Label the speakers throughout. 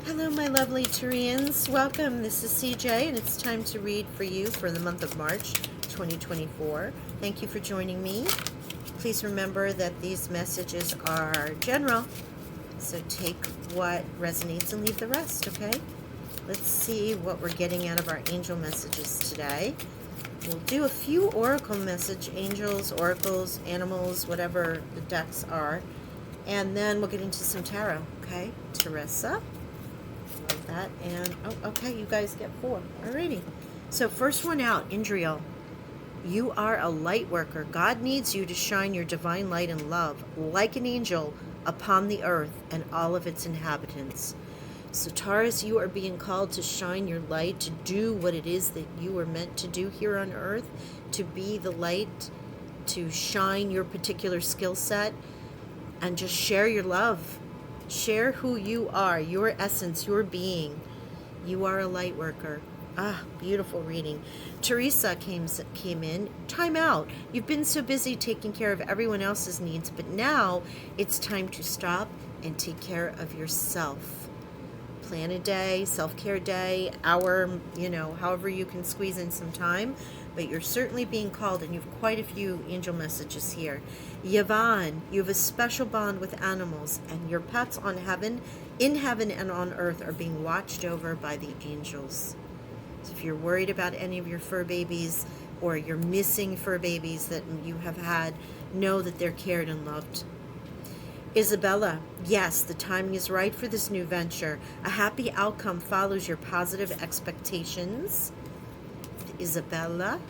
Speaker 1: Hello, my lovely Turians. Welcome. This is CJ, and it's time to read for you for the month of March 2024. Thank you for joining me. Please remember that these messages are general, so take what resonates and leave the rest, okay? Let's see what we're getting out of our angel messages today. We'll do a few oracle message, angels, oracles, animals, whatever the decks are, and then we'll get into some tarot, okay? Teresa. Love that. And, oh, okay, you guys get 4. Alrighty. So first one out, Indriel. You are a light worker. God needs you to shine your divine light and love, like an angel, upon the earth and all of its inhabitants. So Taurus, you are being called to shine your light, to do what it is that you were meant to do here on earth, to be the light, to shine your particular skill set, and just share your love. Share who you are, your essence, your being. You are a light worker. Ah, beautiful reading. Teresa came in. Time out. You've been so busy taking care of everyone else's needs, but now it's time to stop and take care of yourself. Plan a day, self-care day, hour, however you can squeeze in some time. But you're certainly being called, and you have quite a few angel messages here. Yvonne, you have a special bond with animals, and your pets in heaven and on earth are being watched over by the angels. So if you're worried about any of your fur babies, or you're missing fur babies that you have had, know that they're cared and loved. Isabella, yes, the timing is right for this new venture. A happy outcome follows your positive expectations. Isabella.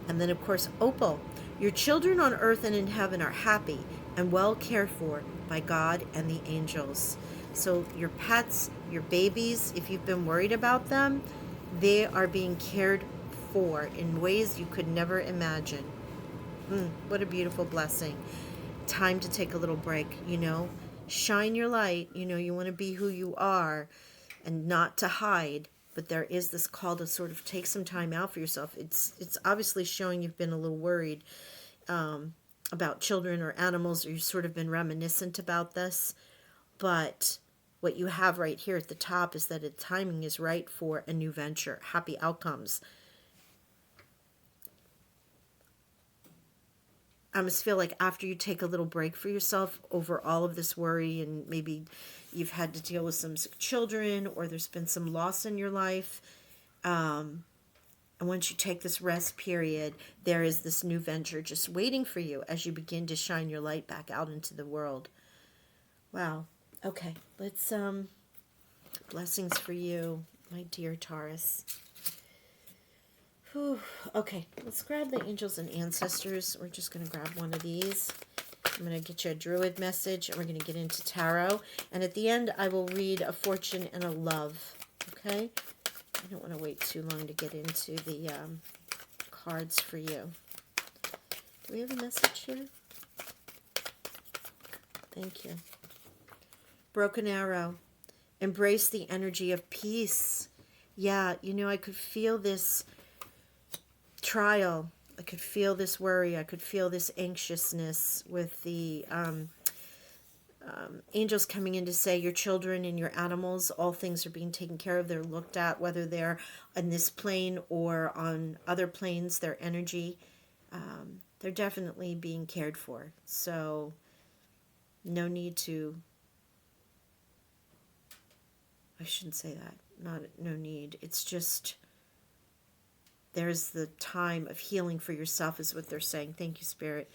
Speaker 1: And then, of course, Opal. Your children on earth and in heaven are happy and well cared for by God and the angels. So your pets, your babies, if you've been worried about them, they are being cared for in ways you could never imagine. What a beautiful blessing. Time to take a little break, shine your light. You want to be who you are and not to hide, but there is this call to sort of take some time out for yourself. It's obviously showing you've been a little worried about children or animals, or you've sort of been reminiscent about this, but what you have right here at the top is that the timing is right for a new venture, happy outcomes. I almost feel like after you take a little break for yourself over all of this worry, and maybe you've had to deal with some sick children, or there's been some loss in your life, and once you take this rest period, there is this new venture just waiting for you as you begin to shine your light back out into the world. Wow. Okay, let's blessings for you, my dear Taurus. Whew. Okay, let's grab the angels and ancestors. We're just going to grab one of these. I'm going to get you a druid message, and we're going to get into tarot. And at the end, I will read a fortune and a love. Okay? I don't want to wait too long to get into the cards for you. Do we have a message here? Thank you. Broken arrow. Embrace the energy of peace. Yeah, I could feel this trial. I could feel this worry. I could feel this anxiousness with the angels coming in to say your children and your animals, all things are being taken care of. They're looked at, whether they're on this plane or on other planes, their energy. They're definitely being cared for. So no need to, I shouldn't say that. No need. It's just, there's the time of healing for yourself is what they're saying. Thank you, Spirit.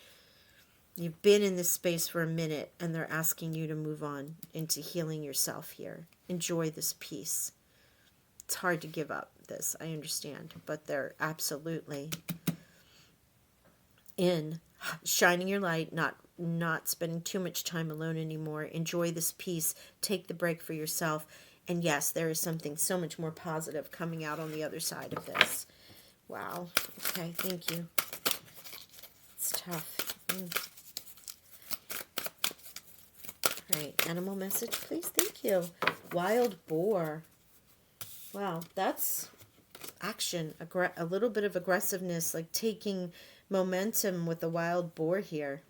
Speaker 1: You've been in this space for a minute, and they're asking you to move on into healing yourself here. Enjoy this peace. It's hard to give up this, I understand, but they're absolutely in shining your light, not spending too much time alone anymore. Enjoy this peace. Take the break for yourself. And yes, there is something so much more positive coming out on the other side of this. Wow. Okay, thank you. It's tough. All right, animal message, please. Thank you. Wild boar. Wow, that's action. A little bit of aggressiveness, like taking momentum with the wild boar here.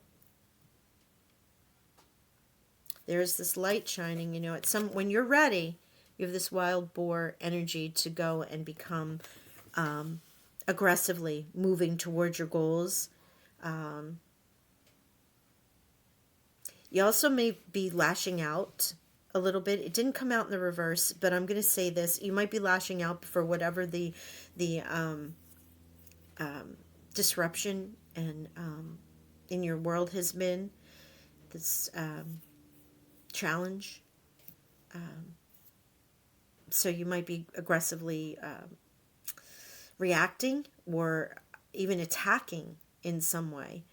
Speaker 1: there's this light shining, you know, when you're ready, you have this wild boar energy to go and become aggressively moving towards your goals. You also may be lashing out a little bit. It didn't come out in the reverse, but I'm going to say this. You might be lashing out for whatever the disruption and in your world has been, this challenge. So you might be aggressively reacting or even attacking in some way.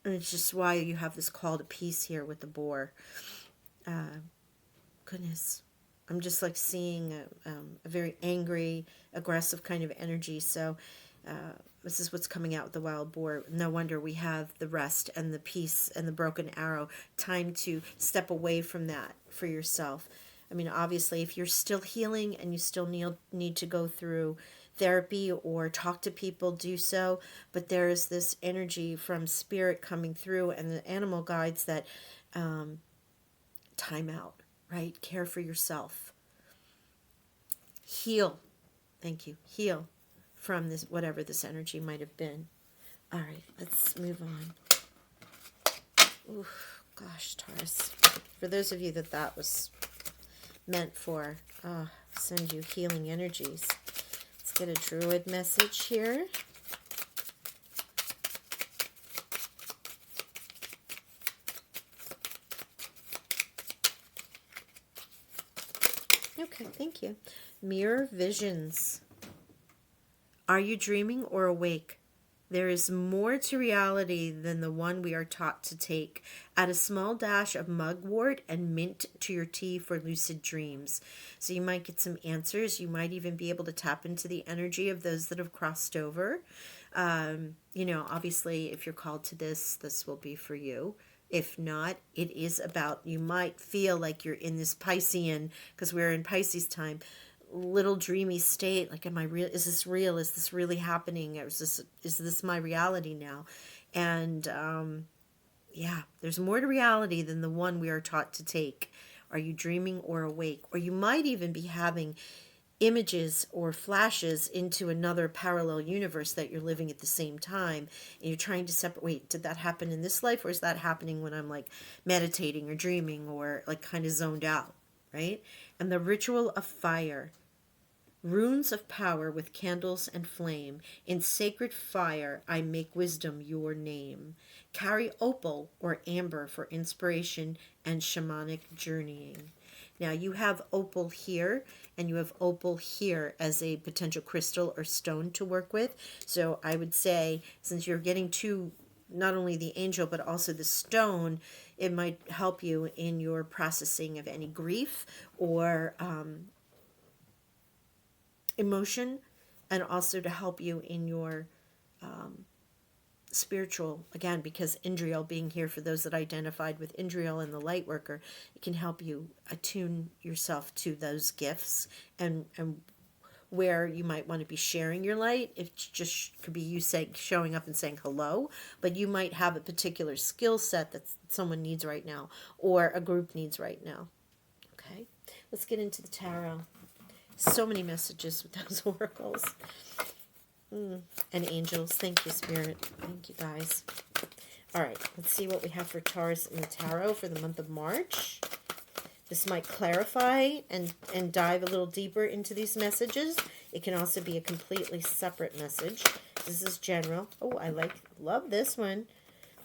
Speaker 1: And it's just why you have this call to peace here with the boar. Goodness. I'm just like seeing a very angry, aggressive kind of energy. So this is what's coming out with the wild boar. No wonder we have the rest and the peace and the broken arrow. Time to step away from that for yourself. I mean, obviously, if you're still healing and you still need to go through therapy or talk to people, do so. But there is this energy from spirit coming through and the animal guides that time out, right? Care for yourself. Heal. Thank you. Heal from this, whatever this energy might have been. All right, let's move on. Oof, gosh, Taurus. For those of you that was meant for, send you healing energies. Let's get a druid message here. Okay, thank you. Mirror visions. Are you dreaming or awake? There is more to reality than the one we are taught to take. Add a small dash of mugwort and mint to your tea for lucid dreams. So you might get some answers. You might even be able to tap into the energy of those that have crossed over. You know, obviously, if you're called to this will be for you. If not, it is about, you might feel like you're in this Piscean, because we're in Pisces time, little dreamy state, like, am I real? Is this real? Is this really happening? Or is this my reality now? And yeah, there's more to reality than the one we are taught to take. Are you dreaming or awake? Or you might even be having images or flashes into another parallel universe that you're living at the same time, and you're trying to separate, wait, did that happen in this life, or is that happening when I'm like meditating or dreaming or like kind of zoned out, right? And the ritual of fire. Runes of power with candles and flame. In sacred fire I make wisdom your name. Carry opal or amber for inspiration and shamanic journeying. Now you have opal here and you have opal here as a potential crystal or stone to work with. So I would say, since you're getting to not only the angel but also the stone, it might help you in your processing of any grief or emotion, and also to help you in your spiritual, again, because Indriel being here, for those that identified with Indriel and the light worker, it can help you attune yourself to those gifts and where you might want to be sharing your light. It just could be you showing up and saying hello, but you might have a particular skill set that someone needs right now or a group needs right now. Okay, let's get into the tarot. So many messages with those oracles. And angels. Thank you, Spirit. Thank you, guys. All right, let's see what we have for Taurus in the tarot for the month of March. This might clarify and dive a little deeper into these messages. It can also be a completely separate message. This is general. Oh, love this one.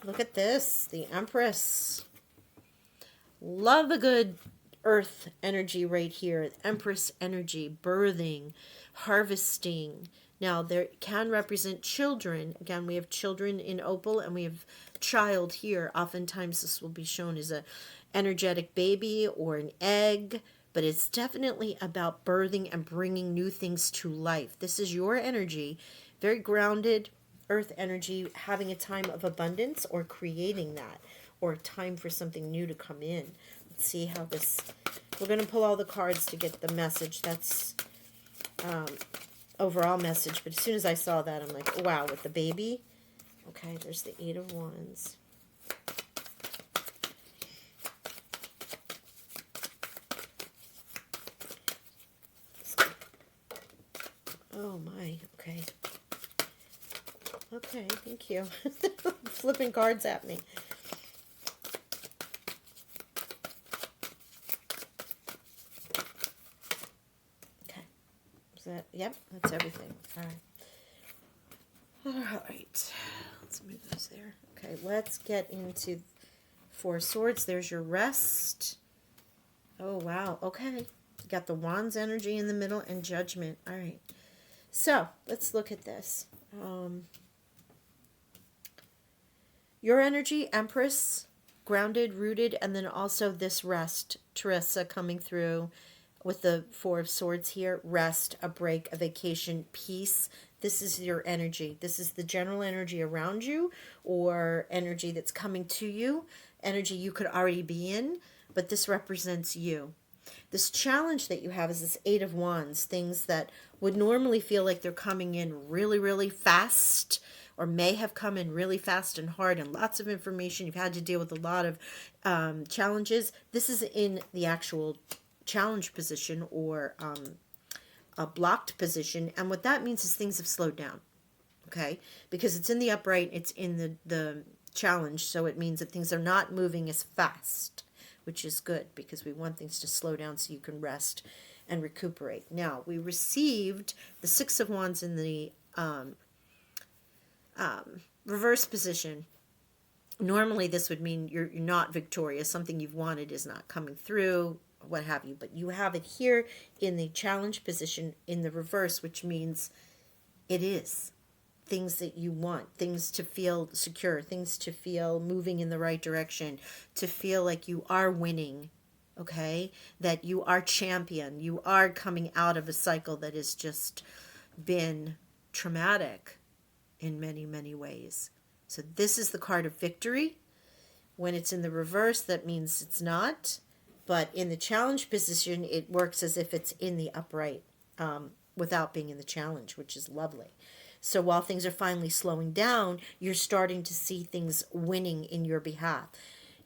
Speaker 1: Look at this. The Empress. Love a good earth energy right here. Empress energy, birthing, harvesting. Now, there can represent children. Again, we have children in opal and we have child here. Oftentimes this will be shown as a energetic baby or an egg, but it's definitely about birthing and bringing new things to life. This is your energy, very grounded earth energy, having a time of abundance or creating that, or time for something new to come in. Let's see how this, we're going to pull all the cards to get the message. That's overall message, but as soon as I saw that, I'm like, wow, with the baby. Okay, there's the 8 of Wands. Oh my, okay. Okay, thank you. Flipping cards at me. Okay. Is that, yep, that's everything. All right. All right. Let's move those there. Okay, let's get into Four Swords. There's your rest. Oh, wow. Okay. You got the Wands energy in the middle and Judgment. All right. So, let's look at this. Your energy, Empress, grounded, rooted, and then also this rest, Teresa coming through with the Four of Swords here. Rest, a break, a vacation, peace. This is your energy. This is the general energy around you or energy that's coming to you, energy you could already be in, but this represents you. This challenge that you have is this Eight of Wands, things that would normally feel like they're coming in really, really fast, or may have come in really fast and hard and lots of information. You've had to deal with a lot of challenges. This is in the actual challenge position or a blocked position. And what that means is things have slowed down. Okay? Because it's in the upright, it's in the challenge. So it means that things are not moving as fast, which is good because we want things to slow down so you can rest and recuperate. Now, we received the Six of Wands in the reverse position. Normally, this would mean you're not victorious. Something you've wanted is not coming through, what have you. But you have it here in the challenge position in the reverse, which means it is. Things that you want, things to feel secure, things to feel moving in the right direction, to feel like you are winning, okay? That you are champion, you are coming out of a cycle that has just been traumatic in many, many ways. So this is the card of victory. When it's in the reverse, that means it's not. But in the challenge position, it works as if it's in the upright without being in the challenge, which is lovely. So while things are finally slowing down, you're starting to see things winning in your behalf.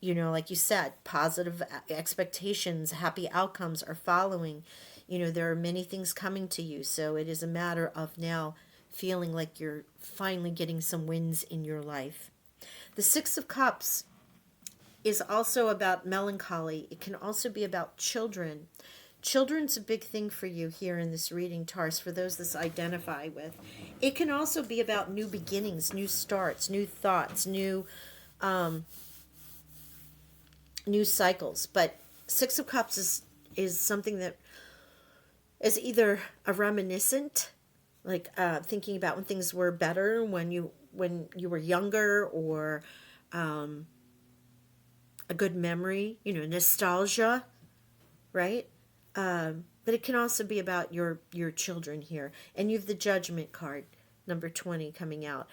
Speaker 1: You know, like you said, positive expectations, happy outcomes are following. You know, there are many things coming to you. So it is a matter of now feeling like you're finally getting some wins in your life. The Six of Cups is also about melancholy. It can also be about children. Children's a big thing for you here in this reading, Taurus, for those that identify with. It can also be about new beginnings, new starts, new thoughts, new cycles. But Six of Cups is something that is either a reminiscent, like thinking about when things were better, when you were younger, or a good memory, you know, nostalgia, right? But it can also be about your children here. And you have the Judgment card, number 20, coming out.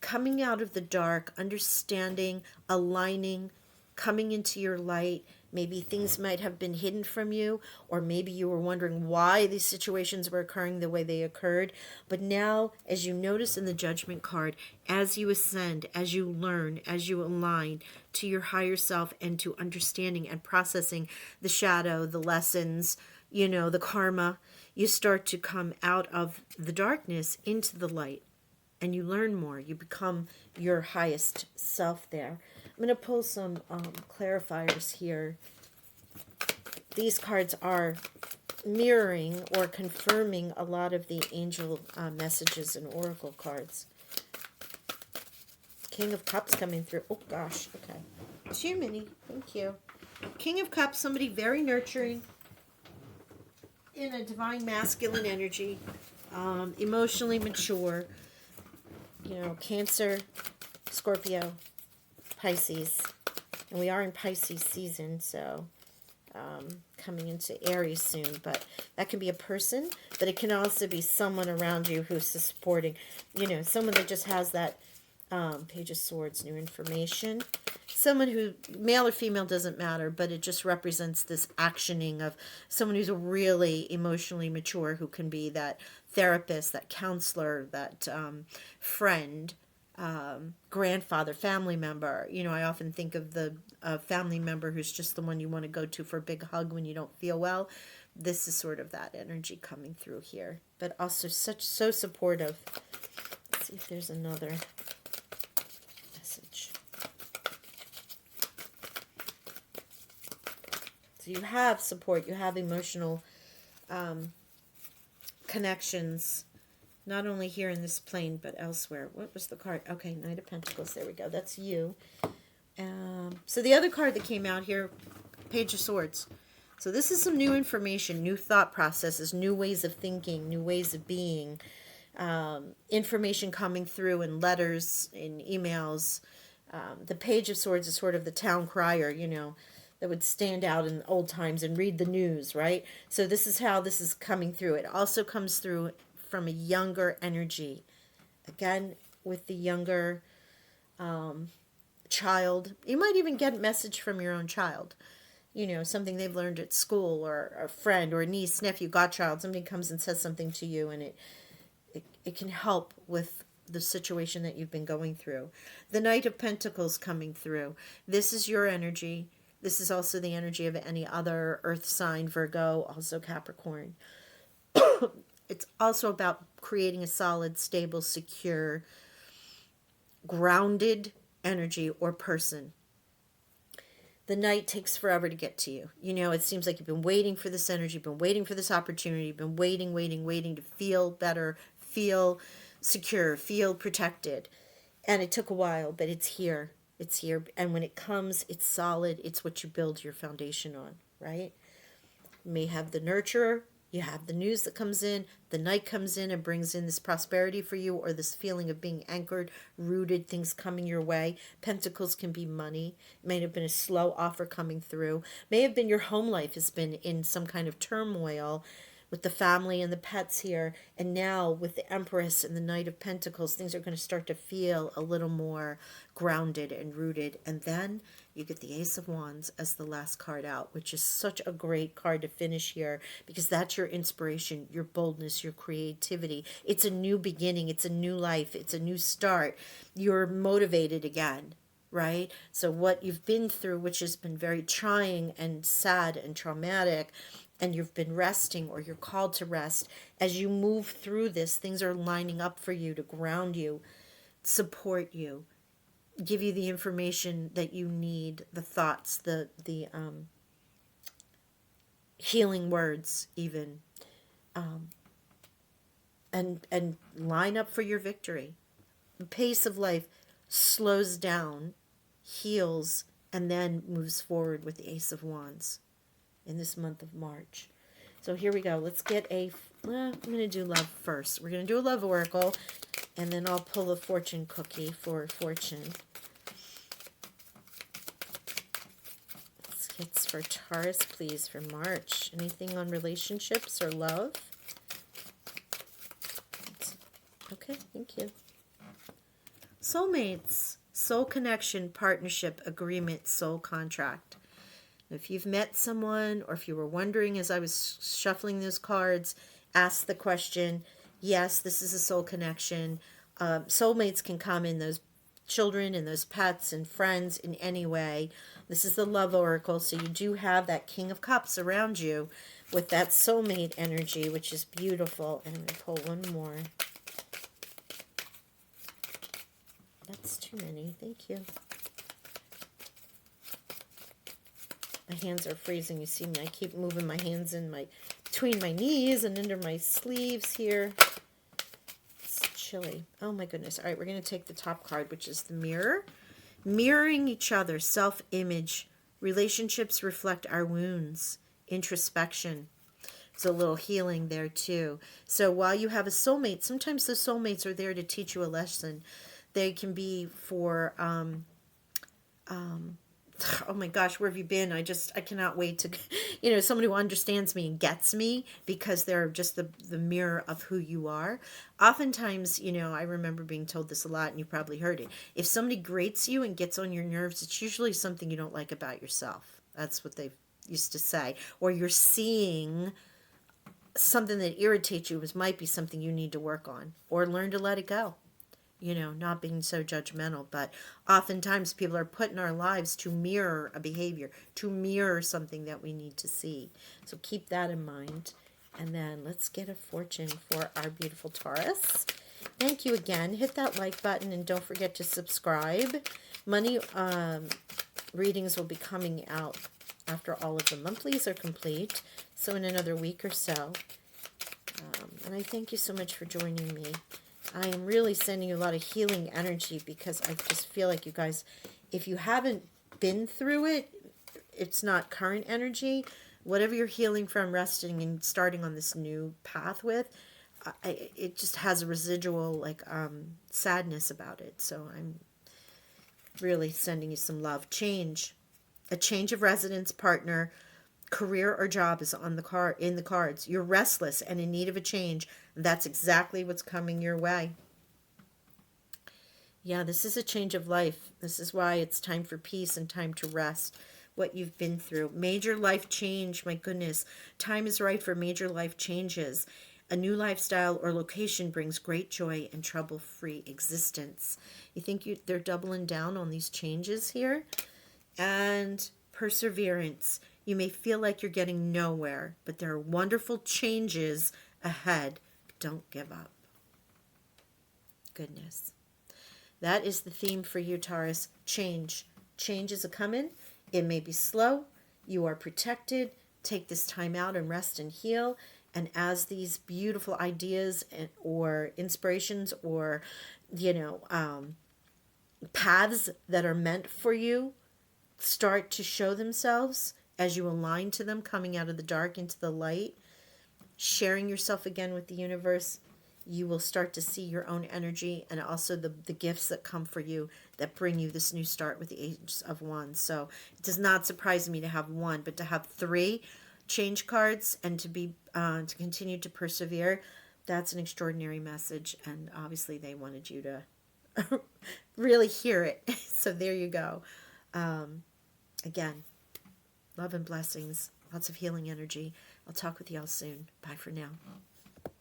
Speaker 1: Coming out of the dark, understanding, aligning, coming into your light. Maybe things might have been hidden from you, or maybe you were wondering why these situations were occurring the way they occurred. But now, as you notice in the Judgment card, as you ascend, as you learn, as you align to your higher self and to understanding and processing the shadow, the lessons, you know, the karma, you start to come out of the darkness into the light. And you learn more. You become your highest self there. I'm going to pull some clarifiers here. These cards are mirroring or confirming a lot of the angel messages and oracle cards. King of Cups coming through. Oh, gosh. Okay. Cheer, Minnie. Thank you. King of Cups, somebody very nurturing, in a divine masculine energy, emotionally mature. You know, Cancer, Scorpio, Pisces. And we are in Pisces season, so coming into Aries soon. But that can be a person, but it can also be someone around you who's supporting. You know, someone that just has that Page of Swords, new information. Someone who, male or female, doesn't matter, but it just represents this actioning of someone who's really emotionally mature, who can be that therapist, that counselor, that friend, grandfather, family member. You know, I often think of the family member who's just the one you want to go to for a big hug when you don't feel well. This is sort of that energy coming through here. but also so supportive. Let's see if there's another message. So you have support, you have emotional connections, not only here in this plane, but elsewhere. What was the card? Okay, Knight of Pentacles. There we go. That's you. So the other card that came out here, Page of Swords. So this is some new information, new thought processes, new ways of thinking, new ways of being, information coming through in letters, in emails. The Page of Swords is sort of the town crier, you know, that would stand out in old times and read the news, right? So this is how this is coming through. It also comes through from a younger energy. Again, with the younger child. You might even get a message from your own child. You know, something they've learned at school, or a friend or a niece, nephew, godchild. Somebody comes and says something to you, and it can help with the situation that you've been going through. The Knight of Pentacles coming through. This is your energy. This is also the energy of any other earth sign, Virgo, also Capricorn. It's also about creating a solid, stable, secure, grounded energy or person. The Knight takes forever to get to you. You know, it seems like you've been waiting for this energy, been waiting for this opportunity, been waiting to feel better, feel secure, feel protected. And it took a while, but it's here. It's here. And when it comes, it's solid. It's what you build your foundation on, right? You may have the nurturer. You have the news that comes in. The Knight comes in and brings in this prosperity for you, or this feeling of being anchored, rooted, things coming your way. Pentacles can be money. It may have been a slow offer coming through. May have been your home life has been in some kind of turmoil with the family and the pets here. And now with the Empress and the Knight of Pentacles, things are going to start to feel a little more grounded and rooted. And then you get the Ace of Wands as the last card out, which is such a great card to finish here, because that's your inspiration, your boldness, your creativity. It's a new beginning. It's a new life. It's a new start. You're motivated again, right? So what you've been through, which has been very trying and sad and traumatic, and you've been resting, or you're called to rest, as you move through this, things are lining up for you to ground you, support you, give you the information that you need, the thoughts, the healing words even, and line up for your victory. The pace of life slows down, heals, and then moves forward with the Ace of Wands in this month of March. So here we go. Let's get I'm going to do love first. We're going to do a love oracle, and then I'll pull a fortune cookie for fortune. Let's get for Taurus, please, for March. Anything on relationships or love? Okay, thank you. Soulmates, soul connection, partnership, agreement, soul contract. If you've met someone, or if you were wondering as I was shuffling those cards, ask the question. Yes, this is a soul connection. Soulmates can come in those children and those pets and friends in any way. This is the love oracle, so you do have that King of Cups around you with that soulmate energy, which is beautiful. And I'm going to pull one more. That's too many. Thank you. My hands are freezing. You see me. I keep moving my hands between my knees and under my sleeves here. It's chilly. Oh my goodness. All right, we're going to take the top card, which is the Mirror. Mirroring each other, self-image. Relationships reflect our wounds. Introspection. There's a little healing there too. So while you have a soulmate, sometimes the soulmates are there to teach you a lesson. They can be for oh my gosh, where have you been? I cannot wait to, someone who understands me and gets me, because they're just the mirror of who you are. Oftentimes, I remember being told this a lot, and you probably heard it. If somebody grates you and gets on your nerves, it's usually something you don't like about yourself. That's what they used to say. Or you're seeing something that irritates you, which might be something you need to work on, or learn to let it go. Not being so judgmental. But oftentimes people are put in our lives to mirror a behavior, to mirror something that we need to see. So keep that in mind. And then let's get a fortune for our beautiful Taurus. Thank you again. Hit that like button and don't forget to subscribe. Money readings will be coming out after all of the monthlies are complete, so in another week or so. And I thank you so much for joining me. I am really sending you a lot of healing energy because I just feel like you guys, if you haven't been through it, it's not current energy. Whatever you're healing from, resting, and starting on this new path with, it just has a residual like sadness about it. So I'm really sending you some love. Change, a change of residence, partner, career or job is on the in the cards. You're restless and in need of a change. That's exactly what's coming your way. Yeah, this is a change of life. This is why it's time for peace and time to rest. What you've been through. Major life change, my goodness. Time is right for major life changes. A new lifestyle or location brings great joy and trouble-free existence. You think they're doubling down on these changes here? And perseverance. You may feel like you're getting nowhere, but there are wonderful changes ahead. Don't give up. Goodness. That is the theme for you, Taurus. Change. Change is a-coming. It may be slow. You are protected. Take this time out and rest and heal. And as these beautiful ideas or inspirations or, paths that are meant for you start to show themselves as you align to them, coming out of the dark into the light, sharing yourself again with the universe, you will start to see your own energy and also the gifts that come for you that bring you this new start with the Age of Wands. So it does not surprise me to have one, but to have 3 change cards and to be to continue to persevere, that's an extraordinary message. And obviously they wanted you to really hear it. So there you go. Again, love and blessings. Lots of healing energy. I'll talk with y'all soon. Bye for now.